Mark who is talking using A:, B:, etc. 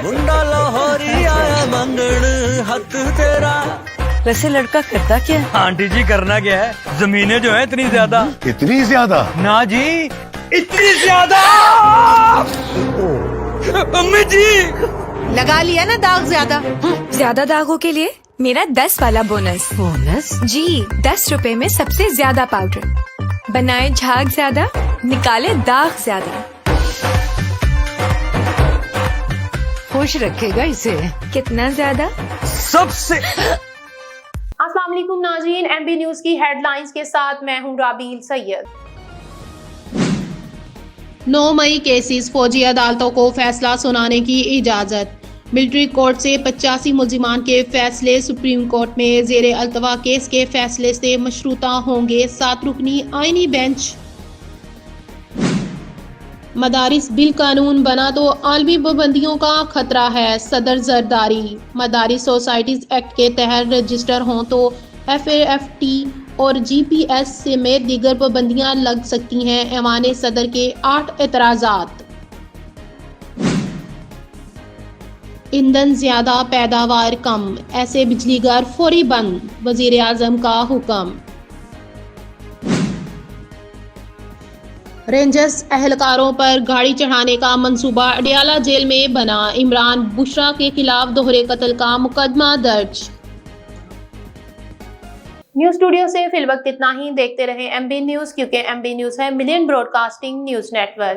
A: मुंडा लाहौरी आया मंगण हक तेरा।
B: वैसे लड़का करता क्या है?
C: आंटी जी करना क्या है, जमीनें जो है इतनी ज्यादा।
D: इतनी ज्यादा?
C: ना जी, इतनी ज्यादा। अम्मी जी
E: लगा लिया ना दाग ज्यादा।
F: ज्यादा दागों के लिए मेरा 10 वाला बोनस।
E: बोनस?
F: जी, 10 रुपए में सबसे ज्यादा पाउडर। बनाए झाग ज्यादा, निकाले दाग ज्यादा।
E: खुश रखेगा इसे।
F: कितना ज्यादा?
C: सबसे।
G: अस्सलाम वालेकुम नाज़रीन, एमबी न्यूज की हेडलाइंस के साथ मैं हूं राबील सैयद।
H: 9 मई केसेस फौजी अदालतों को फैसला सुनाने की इजाजत। मिलिट्री कोर्ट से 85 मुल्जिमान के फैसले सुप्रीम कोर्ट में जेर अल्तवा केस के फैसले से मशरूता होंगे 7 रुकनी आईनी बेंच। मदारिस बिल कानून बना तो आलमी पाबंदियों का खतरा है, सदर जरदारी। मदारिस सोसाइटीज एक्ट के तहत रजिस्टर हों तो FAFT और GPS समेत दीगर पाबंदियां लग सकती हैं। ऐवान सदर के 8 एतराज़ात। ईंधन ज्यादा पैदावार कम, ऐसे बिजली घर फौरी बंद, वजीर आजम का हुक्म। रेंजर्स एहलकारों पर गाड़ी चढ़ाने का मंसूबा अडियाला जेल में बना। इमरान बुशरा के खिलाफ दोहरे कत्ल का मुकदमा दर्ज।
G: न्यूज स्टूडियो से फिलवक्त इतना ही। देखते रहे एमबी न्यूज, क्योंकि एमबी न्यूज है मिलियन ब्रॉडकास्टिंग न्यूज नेटवर्क।